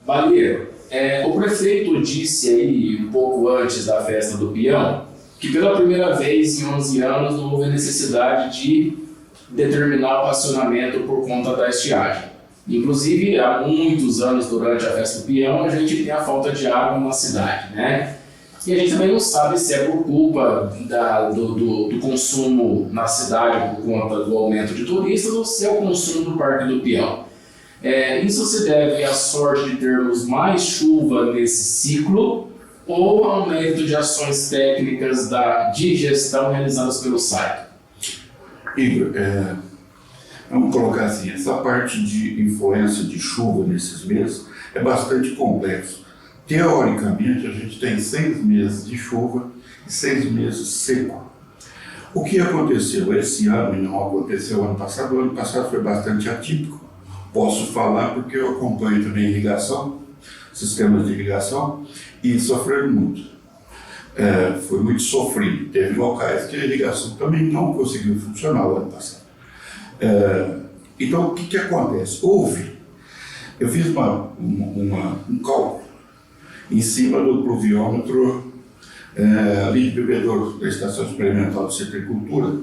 Balieiro, o prefeito disse aí, um pouco antes da festa do Peão, que pela primeira vez em 11 anos não houve necessidade de determinar o racionamento por conta da estiagem. Inclusive, há muitos anos, durante a festa do Peão, a gente tem a falta de água na cidade, né? E a gente também não sabe se é por culpa do consumo na cidade por conta do aumento de turistas ou se é o consumo do Parque do Peão. Isso se deve à sorte de termos mais chuva nesse ciclo ou ao aumento de ações técnicas de gestão realizadas pelo site? Igor, vamos colocar assim, essa parte de influência de chuva nesses meses é bastante complexo. Teoricamente, a gente tem 6 meses de chuva e 6 meses seco. O que aconteceu esse ano e não aconteceu ano passado? O ano passado foi bastante atípico. Posso falar porque eu acompanho também irrigação, sistemas de irrigação, e sofreram muito. Foi muito sofrido. Teve locais que a irrigação também não conseguiu funcionar o ano passado. Então, o que acontece? Eu fiz um cálculo em cima do pluviômetro ali de bebedouro da Estação Experimental de Citricultura,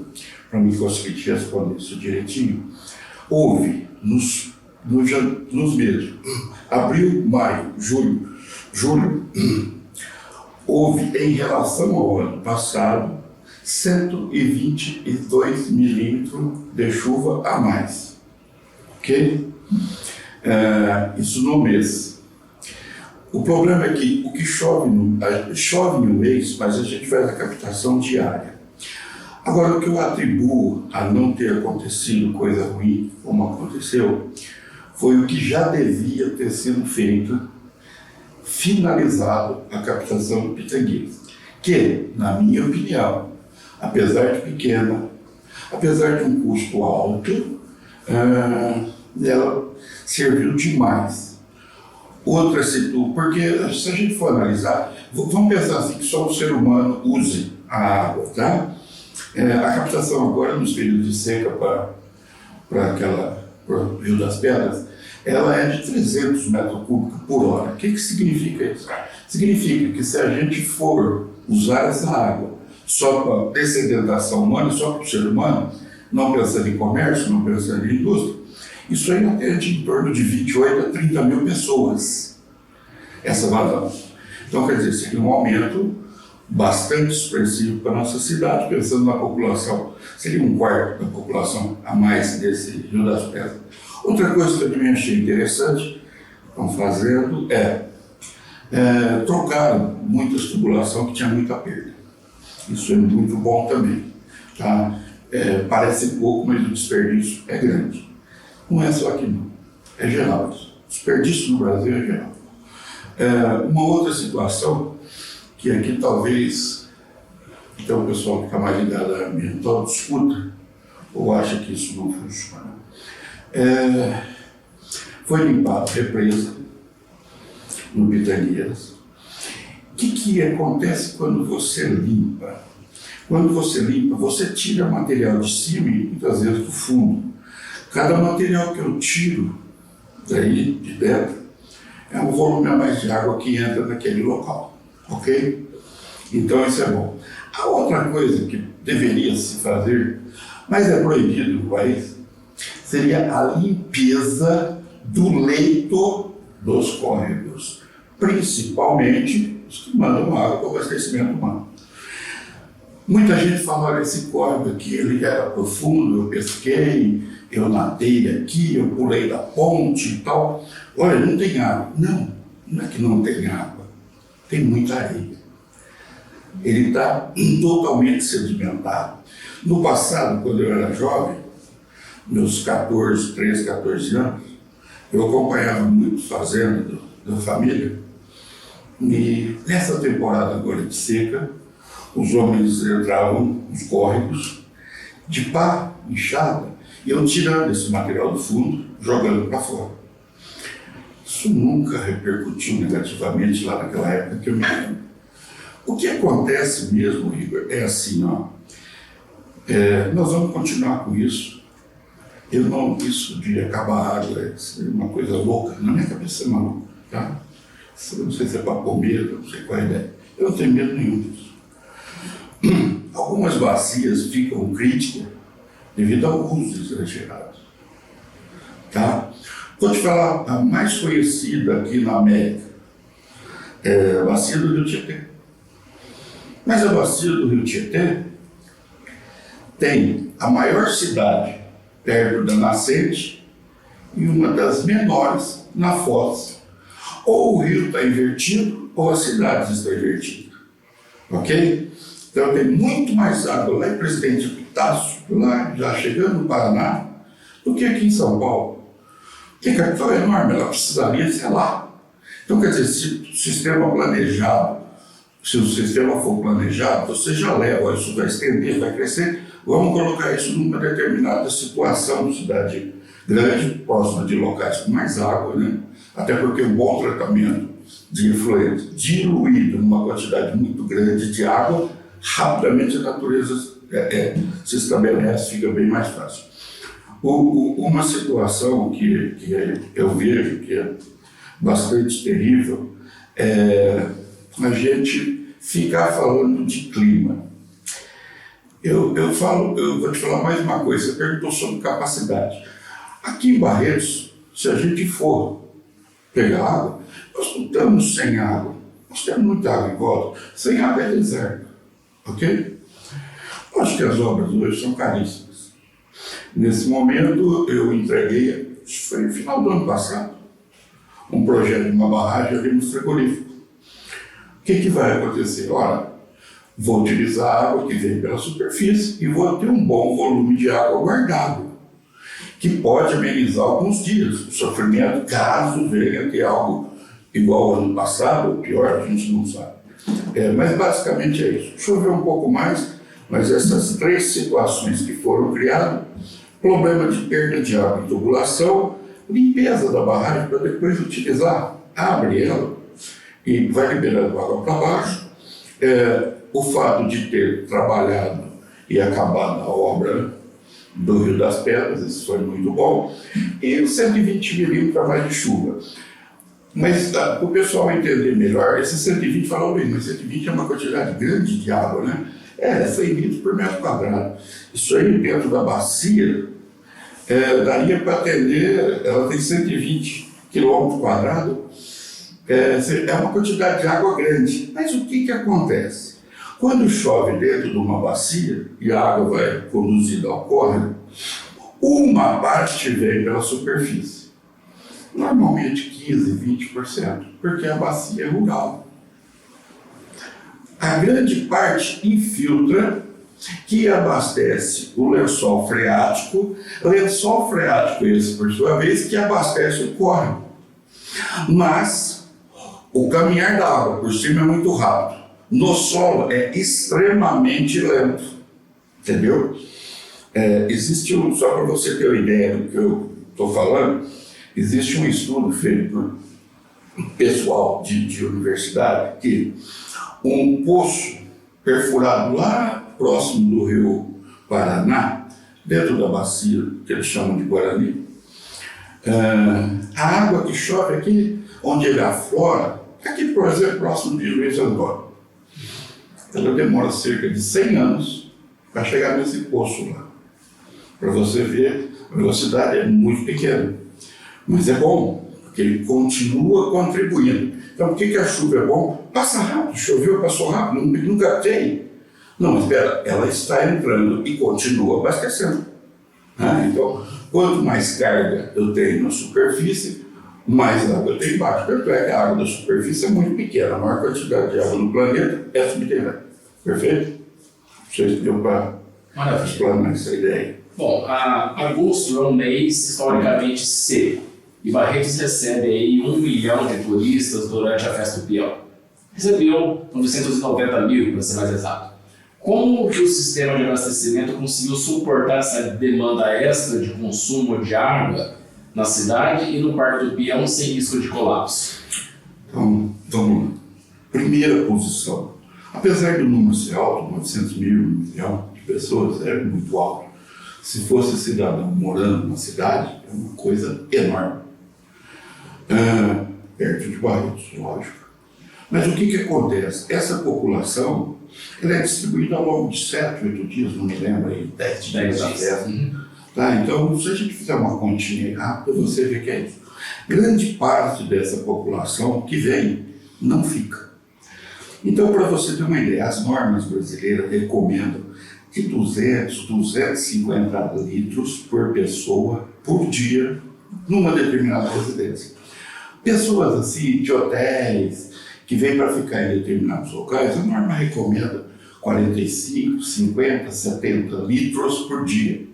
para mim conseguir te responder isso direitinho. Houve nos meses abril, maio, julho, houve em relação ao ano passado 122 milímetros de chuva a mais, ok? Isso no mês. O problema é que o que chove no mês, mas a gente faz a captação diária. Agora, o que eu atribuo a não ter acontecido coisa ruim, como aconteceu, foi o que já devia ter sido feito, finalizado a captação do Pitangueiras, que, na minha opinião, apesar de pequena, apesar de um custo alto, ela serviu demais. Outra situa, porque se a gente for analisar, vamos pensar assim, que só o ser humano use a água, tá? A captação agora, nos períodos de seca para o Rio das Pedras, ela é de 300 metros cúbicos por hora. O que significa isso? Significa que se a gente for usar essa água só para dessedentação humana, só para o ser humano, não pensando em comércio, não pensando em indústria, isso aí atende em torno de 28 a 30 mil pessoas, essa vazão. Então, quer dizer, seria um aumento bastante expressivo para a nossa cidade, pensando na população. Seria um quarto da população a mais desse Rio das Pedras. Outra coisa que eu também achei interessante, estão fazendo, trocaram muitas tubulações que tinha muita perda. Isso é muito bom também. Tá? Parece pouco, mas o desperdício é grande. Não é só aqui não, é geral isso. Desperdício no Brasil é geral. Uma outra situação, que aqui talvez, então o pessoal que está mais ligado a ambiental discuta, ou acha que isso não funciona. Foi limpada a represa no Pitangueiras. O que acontece quando você limpa? Quando você limpa, você tira material de cima e muitas vezes do fundo. Cada material que eu tiro daí, de dentro, é um volume a mais de água que entra naquele local, ok? Então isso é bom. A outra coisa que deveria se fazer, mas é proibido no país, seria a limpeza do leito dos córregos, principalmente os que mandam água para o abastecimento humano. Muita gente fala, olha, esse córrego aqui, ele era profundo, eu pesquei, eu nadei aqui, eu pulei da ponte e tal. Olha, não tem água. Não é que não tem água, tem muita areia. Ele está totalmente sedimentado. No passado, quando eu era jovem, meus 13, 14 anos, eu acompanhava muito fazenda da família. E nessa temporada agora de seca, os homens entravam nos córregos de pá, enxada, e iam tirando esse material do fundo, jogando para fora. Isso nunca repercutiu negativamente lá naquela época que eu me lembro. O que acontece mesmo, Igor, é assim, ó. Nós vamos continuar com isso. Isso de acabar a água é uma coisa louca, na minha cabeça é maluco. tá? Não sei se é para comer, não sei qual é a ideia. Eu não tenho medo nenhum disso. Algumas bacias ficam críticas devido ao uso exagerado, tá? Vou te falar, a mais conhecida aqui na América é a bacia do Rio Tietê. Mas a bacia do Rio Tietê tem a maior cidade perto da nascente e uma das menores na foz. Ou o rio está invertido ou as cidades estão invertidas, ok? Então tem muito mais água lá em Presidente Epitácio, lá já chegando no Paraná, do que aqui em São Paulo. Porque a capital é enorme, ela precisaria ser lá. Então, quer dizer, se o sistema for planejado, você já leva, isso vai estender, vai crescer, vamos colocar isso numa determinada situação de cidade grande, próxima de locais com mais água, né? Até porque um bom tratamento de efluente diluído numa quantidade muito grande de água, rapidamente a natureza se estabelece, fica bem mais fácil. Uma situação que eu vejo que é bastante terrível é a gente ficar falando de clima. Eu vou te falar mais uma coisa, você perguntou sobre capacidade. Aqui em Barretos, se a gente for pegar água, nós não estamos sem água, nós temos muita água em volta, sem água é deserto, ok? Acho que as obras hoje são caríssimas. Nesse momento eu entreguei, foi no final do ano passado, um projeto de uma barragem ali no frigorífico. O que vai acontecer? Ora, vou utilizar a água que vem pela superfície e vou ter um bom volume de água guardado, que pode amenizar alguns dias o sofrimento, caso venha ter algo igual ao ano passado, ou pior, a gente não sabe. Mas basicamente é isso. Choveu um pouco mais, mas essas três situações que foram criadas, problema de perda de água em tubulação, limpeza da barragem para depois utilizar, abre ela e vai liberando água para baixo. O fato de ter trabalhado e acabado a obra do Rio das Pedras, isso foi muito bom, e os 120 milímetros a mais de chuva. Mas para o pessoal entender melhor, esse 120 falou bem, mas 120 é uma quantidade grande de água, né? 100 litros por metro quadrado. Isso aí dentro da bacia daria para atender, ela tem 120 quilômetros quadrados, é uma quantidade de água grande. Mas o que acontece? Quando chove dentro de uma bacia e a água vai conduzida ao córrego, uma parte vem pela superfície, normalmente 15%, 20%, porque a bacia é rural. A grande parte infiltra, que abastece o lençol freático esse, por sua vez, que abastece o córrego. Mas o caminhar da água por cima é muito rápido. No solo é extremamente lento, entendeu? Existe só para você ter uma ideia do que eu estou falando, existe um estudo feito por pessoal de universidade que um poço perfurado lá próximo do rio Paraná, dentro da bacia que eles chamam de Guarani, a água que chove aqui, onde ele aflora, aqui, por exemplo, próximo de Luiz Antônio, ela demora cerca de 100 anos para chegar nesse poço lá. Para você ver, a velocidade é muito pequena, mas é bom, porque ele continua contribuindo. Então, por que a chuva é bom? Passa rápido, choveu, passou rápido, nunca tem. Não, espera, ela está entrando e continua abastecendo. Então, quanto mais carga eu tenho na superfície, mais água eu tenho embaixo. Tanto é que a água da superfície é muito pequena, a maior quantidade de água no planeta é subterrânea. Perfeito? Não sei se deu para explanar essa ideia. Bom, agosto é um mês historicamente seco e Barretos recebe aí 1 milhão de turistas durante a festa do Peão. Recebeu 990 mil, para ser mais exato. Como que o sistema de abastecimento conseguiu suportar essa demanda extra de consumo de água na cidade e no Parque do Peão sem risco de colapso? Então, vamos lá. Primeira posição. Apesar do número ser alto, 900 mil, 1 milhão de pessoas, é muito alto. Se fosse cidadão morando na cidade, é uma coisa enorme. perto de Barretos, lógico. Mas o que acontece? Essa população ela é distribuída ao longo de 7, 8 dias, não me lembro, aí, 10 dias da festa. Tá? Então, se a gente fizer uma continha rápida, você vê que é isso. Grande parte dessa população que vem não fica. Então, para você ter uma ideia, as normas brasileiras recomendam de 200, 250 litros por pessoa por dia numa determinada residência. Pessoas assim, de hotéis, que vêm para ficar em determinados locais, a norma recomenda 45, 50, 70 litros por dia.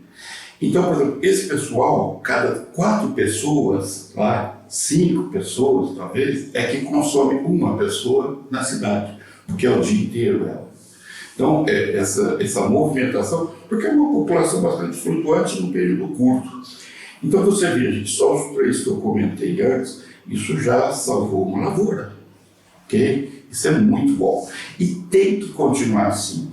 Então, por exemplo, esse pessoal, cada 4 pessoas, lá, 5 pessoas talvez, é que consome uma pessoa na cidade, porque é o dia inteiro ela. Então, essa movimentação, porque é uma população bastante flutuante num período curto. Então, você vê, gente, só os 3 que eu comentei antes, isso já salvou uma lavoura, ok? Isso é muito bom. E tem que continuar assim.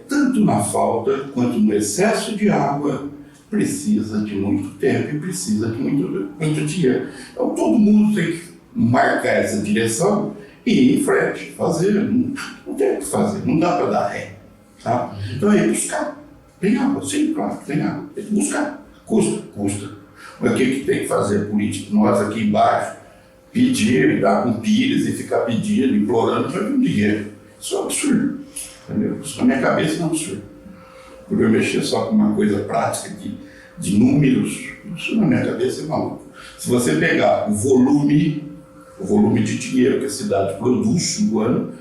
Tanto na falta quanto no excesso de água, precisa de muito tempo e precisa de muito dinheiro. Então, todo mundo tem que marcar essa direção e ir em frente, fazer. Não tem o que fazer, não dá para dar ré. Tá? Então, é buscar. Tem água? Sim, claro, tem água. Tem que buscar. Custa. Mas o que tem que fazer política? Nós aqui embaixo, pedir, dar com pires e ficar pedindo, implorando para vir dinheiro. Isso é um absurdo. Entendeu? Isso na minha cabeça é um absurdo. Por eu mexer só com uma coisa prática de números, isso na minha cabeça é maluco. Se você pegar o volume de dinheiro que a cidade produz no ano,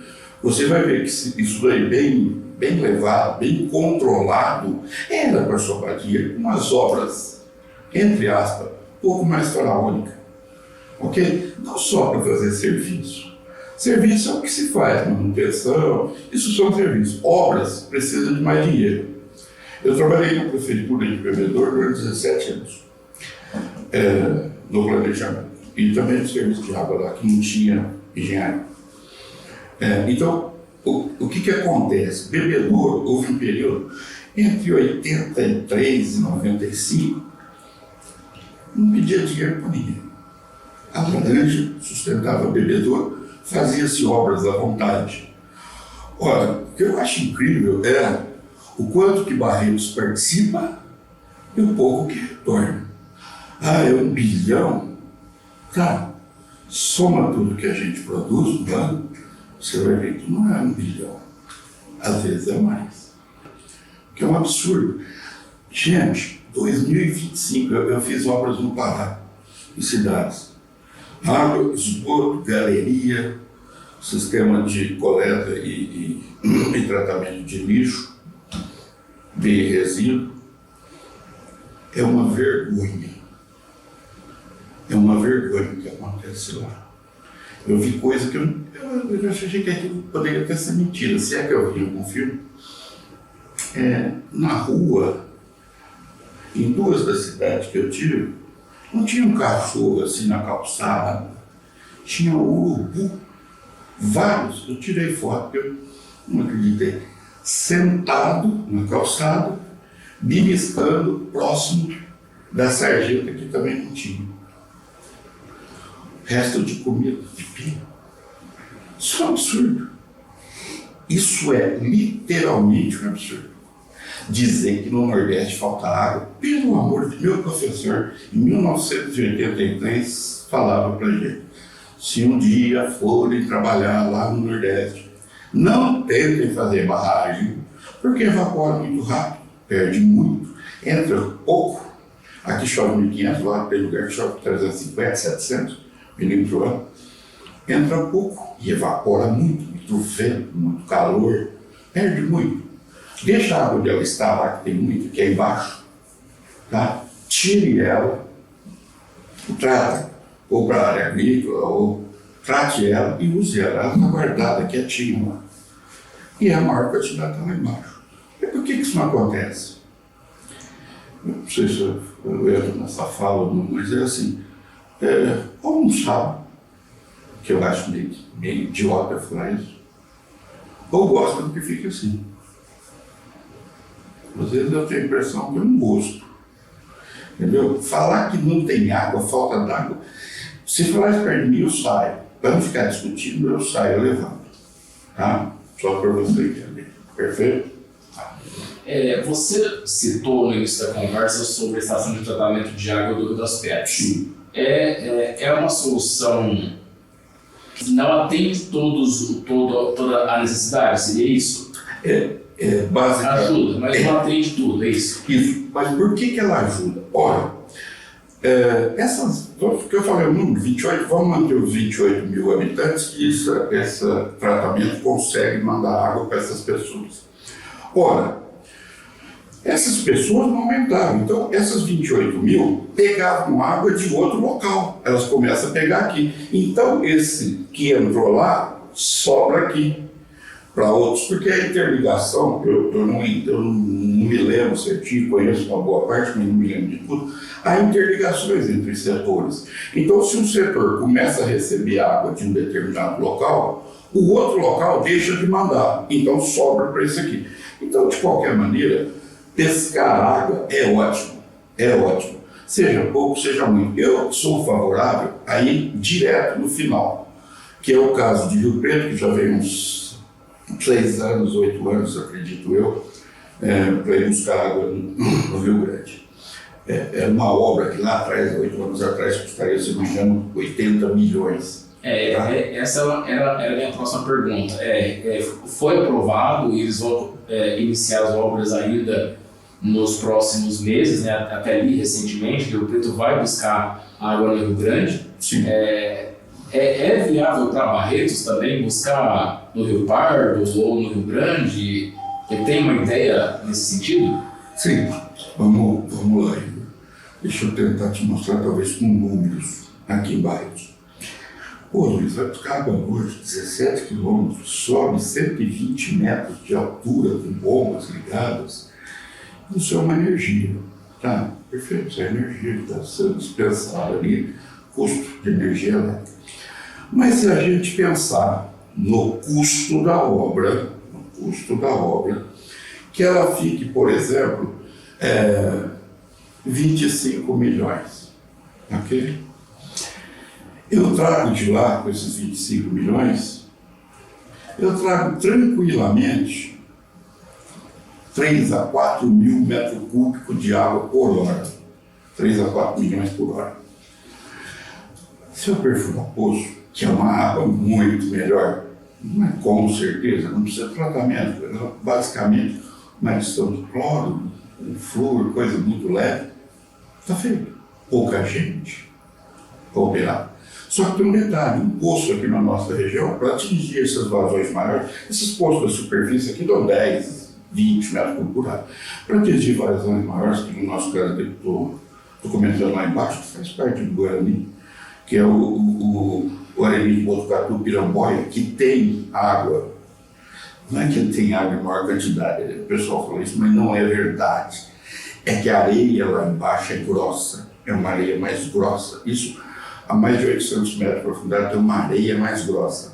você vai ver que isso daí bem levado, bem controlado, era para sobrar dinheiro, umas obras, entre aspas, um pouco mais faraônicas. Ok? Não só para fazer serviço. Serviço é o que se faz, manutenção, isso são serviços. Obras precisam de mais dinheiro. Eu trabalhei na prefeitura de Bebedouro durante 17 anos, no planejamento. E também no serviço de água lá, que não tinha engenharia. Então, o que acontece? Bebedouro, houve um período entre 83 e 95, não pedia dinheiro para ninguém. A Laranja sustentava Bebedouro, fazia-se obras à vontade. Olha, o que eu acho incrível é o quanto que Barretos participa e o pouco que retorna. É 1 bilhão? Tá, soma tudo que a gente produz no ano, você vai ver que não é 1 bilhão. Às vezes é mais. Que é um absurdo. Gente, 2025 eu fiz obras no Pará, em cidades. Água, esgoto, galeria, sistema de coleta e tratamento de lixo, de resíduo. É uma vergonha. É uma vergonha o que acontece lá. Eu vi coisa que eu achei que aquilo poderia até ser mentira, se é que eu vi algum filme. Na rua, em 2 das cidades que eu tive, não tinha um cachorro assim na calçada, tinha urubu, vários, eu tirei foto, eu não acreditei, sentado na calçada, beliscando próximo da sarjeta que também não tinha. Resto de comida, de pino. Isso é um absurdo. Isso é literalmente um absurdo. Dizer que no Nordeste falta água, pelo amor de meu professor, em 1983, falava pra gente: se um dia forem trabalhar lá no Nordeste, não tentem fazer barragem, porque evapora muito rápido, perde muito, entra pouco. Aqui chove 1.500, lá tem lugar que chove 350, 700 milímetros por ano. Entra pouco e evapora muito vento, muito calor, perde muito. Deixa a água onde ela está lá, que tem muito, que é embaixo, tá? Tire ela, trata, ou para a área agrícola, ou trate ela e use ela. Ela está guardada, quietinha lá. E a maior quantidade está lá embaixo. E por que isso não acontece? Eu não sei se eu entro nessa fala ou não, mas é assim, ou não sabe, que eu acho meio idiota falar isso, ou gosta do que fica assim. Às vezes eu tenho a impressão que eu não gosto. Entendeu? Falar que não tem água, falta d'água, Se falar isso perto de mim, eu saio. Para não ficar discutindo, eu saio, eu levanto. Tá? Só para você entender. Perfeito? Você citou no início da conversa sobre a estação de tratamento de água do Rio das Pedras. Sim. É uma solução que não atende toda a necessidade, seria isso? Basicamente. Ajuda, mas não atende tudo, é isso? Isso. Mas por que ela ajuda? Olha, que eu falei o número, 28, vamos manter os 28 mil habitantes que esse tratamento consegue mandar água para essas pessoas. Ora, essas pessoas não aumentaram, então essas 28 mil pegavam água de outro local, elas começam a pegar aqui. Então esse que entrou lá, sobra aqui para outros, porque a interligação, eu não me lembro certinho, conheço uma boa parte, mas não me lembro de tudo, há interligações entre setores. Então se um setor começa a receber água de um determinado local, o outro local deixa de mandar, então sobra para esse aqui. Então, de qualquer maneira, pescar água é ótimo. Seja pouco, seja muito. Eu sou favorável a ir direto no final, que é o caso de Rio Preto, que já vem uns 6 anos, 8 anos, acredito eu, para ir buscar água no Rio Grande. É uma obra que lá atrás, 8 anos atrás, custaria, se não me engano, 80 milhões. Essa era a minha próxima pergunta. Foi aprovado e eles vão iniciar as obras ainda nos próximos meses, né? Até ali recentemente, Rio Preto vai buscar água no Rio Grande. Sim. É viável para Barretos também buscar no Rio Pardo ou no Rio Grande? Tem uma ideia nesse sentido? Sim, vamos lá, Igor. Deixa eu tentar te mostrar, talvez com números, aqui em Barretos. Pô, Luiz, vai buscar água hoje, 17 quilômetros, sobe 120 metros de altura com bombas ligadas. Isso é uma energia, tá? Perfeito, isso é energia que está sendo dispensada ali, custo de energia elétrica. Mas se a gente pensar no custo da obra, que ela fique, por exemplo, 25 milhões, ok? Eu trago de lá, com esses 25 milhões, eu trago tranquilamente 3 a 4 mil metros cúbicos de água por hora. 3 a 4 milhões por hora. Se eu perfurar poço, que é uma água muito melhor, não é com certeza, não precisa de tratamento, é basicamente uma adição de cloro, um flúor, coisa muito leve, está feito. Pouca gente para operar. Só que tem um detalhe, um poço aqui na nossa região, para atingir essas vazões maiores, esses poços da superfície aqui dão 10, 20 metros por hora. Para atingir vazões maiores, que no nosso caso estou comentando lá embaixo, que faz parte do Guarani, que é o Aremi de Botucatu, Piramboia, que tem água. Não é que ele tem água em maior quantidade, o pessoal fala isso, mas não é verdade. É que a areia lá embaixo é grossa, é uma areia mais grossa. Isso, a mais de 800 metros de profundidade, tem uma areia mais grossa.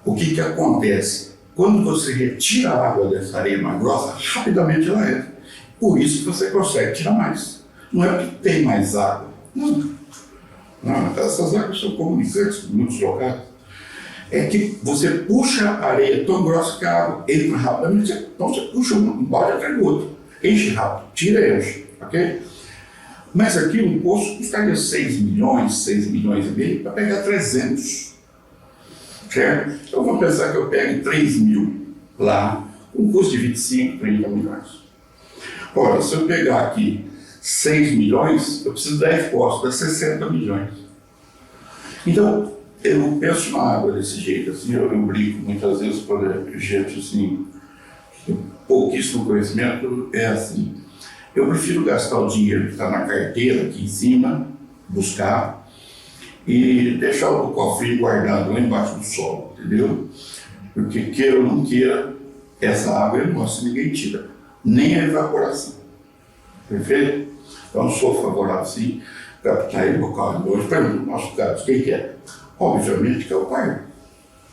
O que acontece? Quando você retira a água dessa areia mais grossa, rapidamente ela entra. Por isso que você consegue tirar mais. Não é porque tem mais água. Não, essas águas são comunicantes em muitos locais. É que você puxa a areia tão grossa que a água entra rapidamente. Então você puxa um balde atrás do outro. Enche rápido, tira e enche. Ok? Mas aqui um poço custaria 6 milhões e meio para pegar 300. Certo? Então vamos pensar que eu pego 3 mil lá, com um custo de 25, 30 milhões. Ora, se eu pegar aqui 6 milhões, eu preciso dar resposta, dá 60 milhões. Então, eu penso na água desse jeito, assim, eu brinco muitas vezes quando a gente, assim, tem pouquíssimo conhecimento, é assim, eu prefiro gastar o dinheiro que está na carteira aqui em cima, buscar, e deixar o cofrinho guardado lá embaixo do solo, entendeu? Porque queira ou não queira, essa água é nossa, ninguém tira, nem a evaporação. Perfeito? Então, sou favorável, sim, captar em local de hoje. Para no nosso caso, quem que é? Obviamente que é o pai.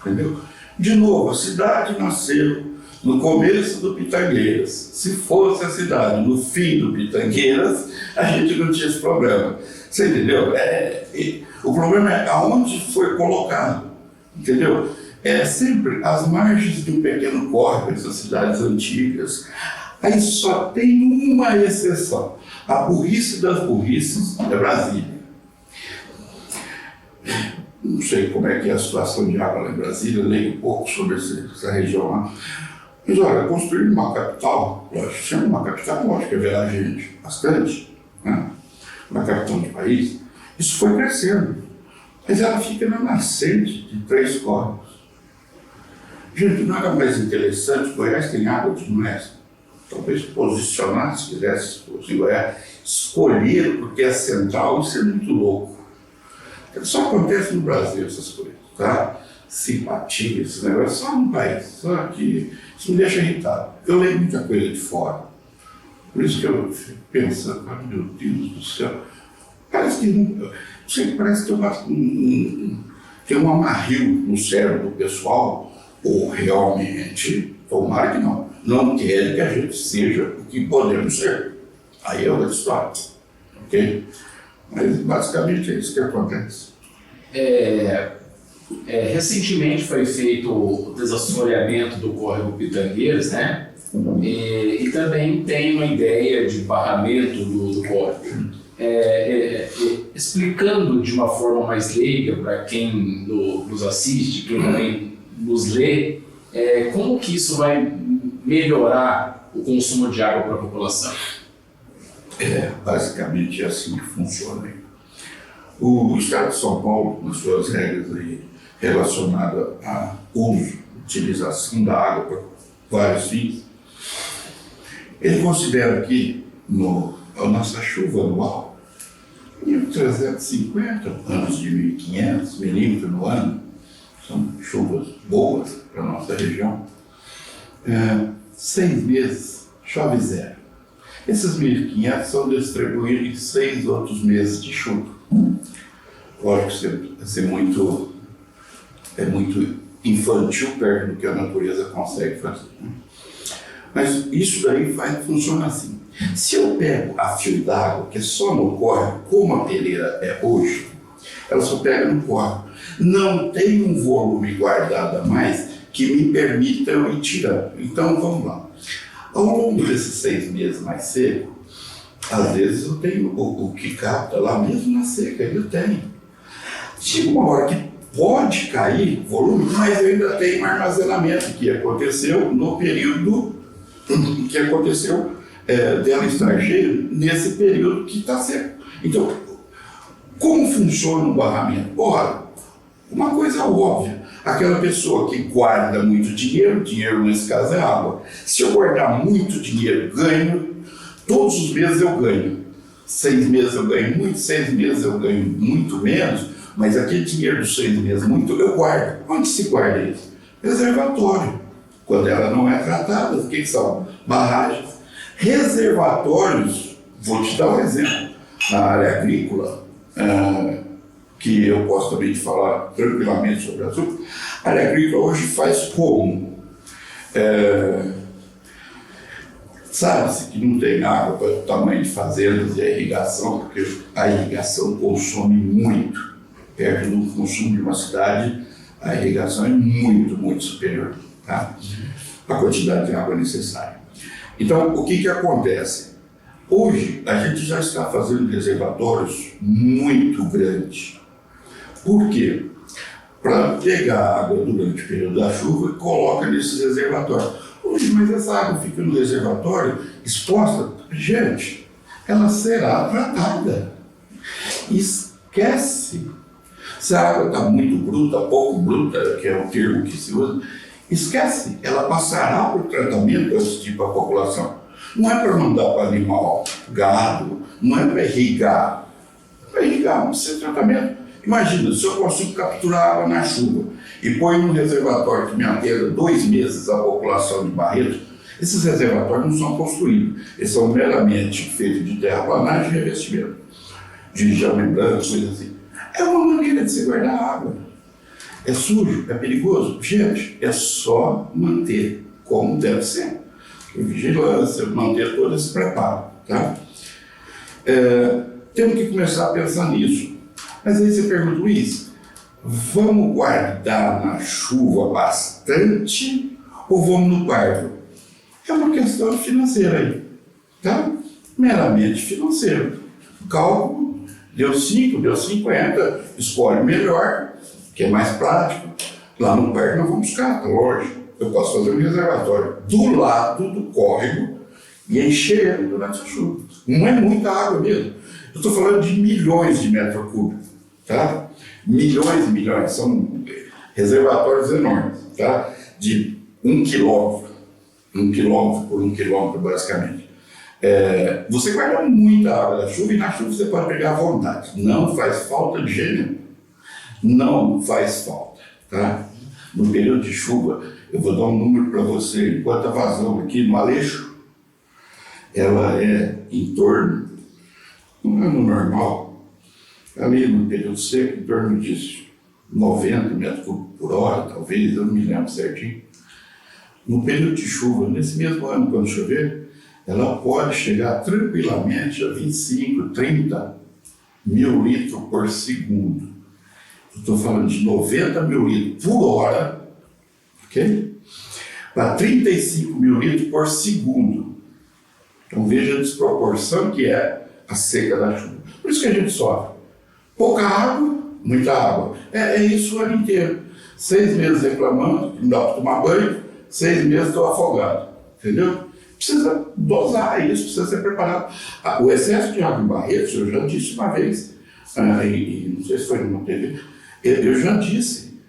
Entendeu? De novo, a cidade nasceu no começo do Pitangueiras. Se fosse a cidade no fim do Pitangueiras, a gente não tinha esse problema. Você entendeu? O problema é aonde foi colocado, entendeu? É sempre as margens de um pequeno córrego, essas cidades antigas. Aí só tem uma exceção. A burrice das burrices é Brasília. Não sei como é que é a situação de água lá em Brasília, leio um pouco sobre essa região lá. Mas olha, construir uma capital, lógico, sendo uma capital, lógico que haverá gente, bastante, né? Uma capital de país, isso foi crescendo. Mas ela fica na nascente de 3 córregos. Gente, não era mais interessante, Goiás tem água demais. Talvez posicionar, se quisesse, em Goiás, escolher porque é central, isso é muito louco. Só acontece no Brasil essas coisas, tá? Simpatia, esse negócio, só no país, só que isso me deixa irritado. Eu leio muita coisa de fora. Por isso que eu fico pensando, meu Deus do céu, parece que não sei, parece que tem um amarrio no cérebro do pessoal, ou realmente, tomara que não querem que a gente seja o que podemos ser. Aí é outra história, ok? Mas basicamente é isso que acontece. Recentemente foi feito o desassoreamento do córrego Pitangueiras, né? E também tem uma ideia de barramento do córrego. Explicando de uma forma mais leiga para quem nos assiste, quem também nos lê, como que isso vai melhorar o consumo de água para a população? Basicamente é assim que funciona. O Estado de São Paulo, nas suas regras aí, relacionadas a uso, utilização da água para vários fins, ele considera que a nossa chuva anual, 1.350 anos de 1.500 milímetros no ano, são chuvas boas para a nossa região, 6 meses chove zero. Esses 1.500 são distribuídos em 6 outros meses de chuva. Lógico que é muito infantil perto do que a natureza consegue fazer, né? Mas isso daí funciona assim. Se eu pego a fio d'água, que é só no córrego, como a peneira é hoje, ela só pega no córrego. Não tem um volume guardado a mais que me permita eu ir tirando. Então vamos lá. Ao longo desses 6 meses mais seco, às vezes eu tenho o que capta lá mesmo na seca, eu tenho. Chega uma hora que pode cair volume, mas eu ainda tenho um armazenamento que aconteceu no período que aconteceu dela estar cheia nesse período que está seco. Então, como funciona o barramento? Ora, uma coisa óbvia, aquela pessoa que guarda muito dinheiro nesse caso é água. Se eu guardar muito dinheiro, ganho, todos os meses eu ganho. 6 meses eu ganho muito, 6 meses eu ganho muito menos, mas aquele dinheiro dos 6 meses muito eu guardo. Onde se guarda isso? Reservatório. Quando ela não é tratada, o que são? Barragens. Reservatórios, vou te dar um exemplo, na área agrícola, que eu posso também te falar tranquilamente sobre o assunto. A área agrícola hoje faz como? Sabe-se que não tem água para o tamanho de fazendas e a irrigação, porque a irrigação consome muito. Perto do consumo de uma cidade, a irrigação é muito, muito superior, tá? A quantidade de água necessária. Então, o que acontece? Hoje, a gente já está fazendo reservatórios muito grandes. Por quê? Para pegar água durante o período da chuva e coloca nesses reservatórios. Hoje, mas essa água fica no reservatório exposta, gente, ela será tratada. Esquece. Se a água está muito bruta, pouco bruta, que é o termo que se usa, esquece, ela passará por tratamento antes de ir para a população. Não é para mandar para animal, gado, não é para irrigar. Para irrigar, não precisa de tratamento. Imagina, se eu consigo capturar água na chuva e põe num reservatório que me atenda 2 meses a população de Barretos, esses reservatórios não são construídos, eles são meramente feitos de terraplanagem e revestimento, de membrana, coisa assim. É uma maneira de se guardar água. É sujo, é perigoso? Gente, é só manter como deve ser. Vigilância, manter todo esse preparo. Tá? Temos que começar a pensar nisso. Mas aí você pergunta, Luiz, vamos guardar na chuva bastante ou vamos no pardo? É uma questão financeira aí, tá? Meramente financeira. Cálculo, deu 5, deu 50, escolhe o melhor, que é mais prático. Lá no parque nós vamos buscar, tá longe. Eu posso fazer um reservatório do lado do córrego e encher ele durante a chuva. Não é muita água mesmo. Eu estou falando de milhões de metros cúbicos, tá? Milhões e milhões, são reservatórios enormes, tá? De 1 quilômetro por 1 quilômetro, basicamente. Você guarda muita água da chuva e na chuva você pode pegar à vontade. Não faz falta de jeito nenhum. Não faz falta, tá? No período de chuva, eu vou dar um número para você, enquanto a vazão aqui no Aleixo, ela é em torno, no ano normal, ali no período seco, em torno de 90 metros por hora, talvez, eu não me lembro certinho. No período de chuva, nesse mesmo ano, quando chover, ela pode chegar tranquilamente a 25, 30 mil litros por segundo. Estou falando de 90 mil litros por hora, ok? Para 35 mil litros por segundo. Então veja a desproporção que é a seca da chuva. Por isso que a gente sofre. Pouca água, muita água. É isso o ano inteiro. 6 meses reclamando, não dá para tomar banho, 6 meses estou afogado. Entendeu? Precisa dosar isso, precisa ser preparado. O excesso de água em Barretos, eu já disse uma vez, e não sei se foi numa TV, eu já disse.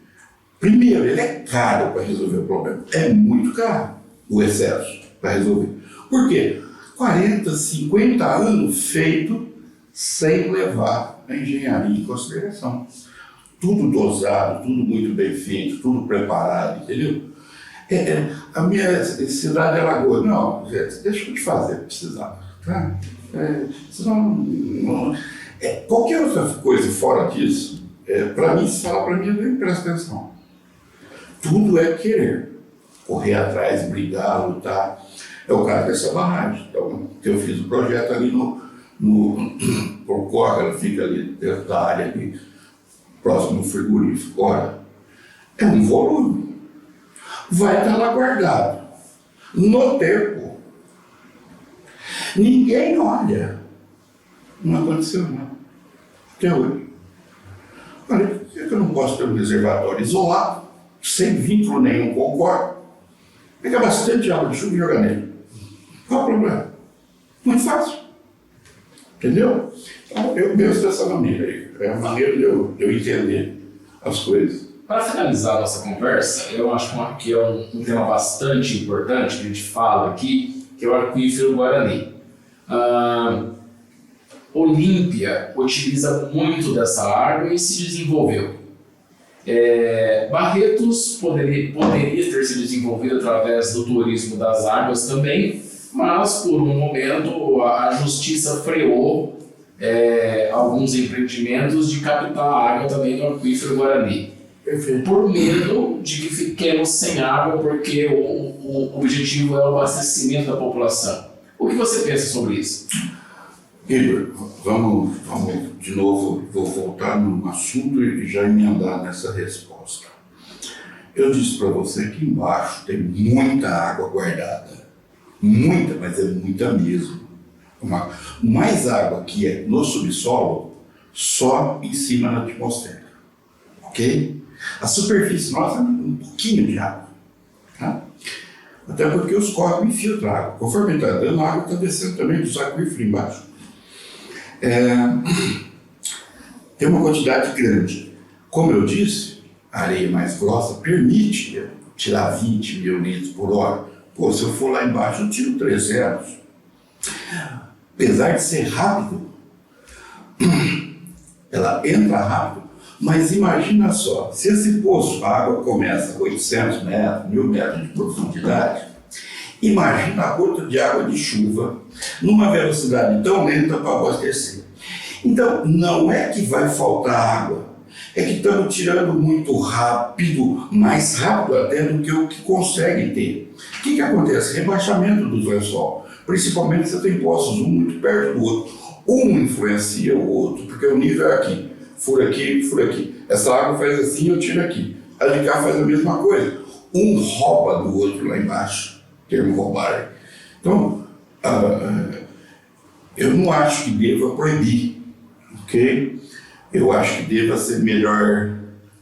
Primeiro, ele é caro para resolver o problema. É muito caro o excesso para resolver. Por quê? 40, 50 anos feito sem levar a engenharia em consideração. Tudo dosado, tudo muito bem feito, tudo preparado, entendeu? A minha cidade é Lagoa. Não, deixa eu te fazer precisar. Tá? Qualquer outra coisa fora disso, para mim, se falar para mim, eu nem presto atenção. Tudo é querer. Correr atrás, brigar, lutar. É o caso dessa barragem. Então, eu fiz o projeto ali por Corca, ela fica ali dentro da área, ali, próximo ao frigorífico. Ora, é um volume. Vai estar lá guardado. No tempo. Ninguém olha. Não aconteceu nada. Até hoje. Olha, por que eu não posso ter um reservatório isolado, sem vínculo nenhum com o corpo? Pega bastante água de chuva e joga nele. Qual o problema? Muito fácil. Entendeu? Então, eu penso dessa maneira aí. É a maneira de eu entender as coisas. Para finalizar a nossa conversa, eu acho que é um tema bastante importante que a gente fala aqui, que é o aquífero Guarani. Olímpia utiliza muito dessa água e se desenvolveu. Barretos poderia ter se desenvolvido através do turismo das águas também, mas por um momento a justiça freou alguns empreendimentos de captar a água também do aquífero Guarani. Perfeito. Por medo de que fiquemos sem água, porque o objetivo é o abastecimento da população. O que você pensa sobre isso? Igor, vamos de novo, vou voltar no assunto e já emendar nessa resposta. Eu disse para você que embaixo tem muita água guardada. Muita, mas é muita mesmo. Mais água que é no subsolo, só em cima da atmosfera. Ok? A superfície nossa é um pouquinho de água. Tá? Até porque os córregos infiltram água. Conforme está andando, a água está descendo também dos aquíferos embaixo. Tem uma quantidade grande. Como eu disse, a areia mais grossa permite tirar 20 mil litros por hora. Pô, se eu for lá embaixo, eu tiro 300. Apesar de ser rápido, ela entra rápido. Mas imagina só, se esse poço, a água começa a 800 metros, 1000 metros de profundidade, imagina a gota de água de chuva numa velocidade tão lenta para abastecer. Então, não é que vai faltar água, é que estamos tirando muito rápido, mais rápido até do que o que consegue ter. O que acontece? Rebaixamento do lençol. Principalmente se você tem poços um muito perto do outro. Um influencia o outro, porque o nível é aqui. fura aqui, fura aqui. Essa água faz assim, eu tiro aqui. A de cá faz a mesma coisa. Um rouba do outro lá embaixo. Termo roubar. Então, eu não acho que deva proibir, ok? Eu acho que deva ser melhor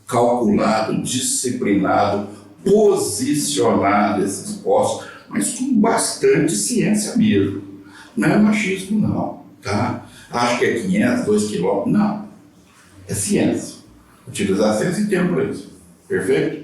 calculado, disciplinado, posicionado esses postos, mas com bastante ciência mesmo. Não é machismo, não, tá? Acho que é 500, 2 quilômetros, não. É ciência. Utilizar a ciência e tempo para isso. Perfeito?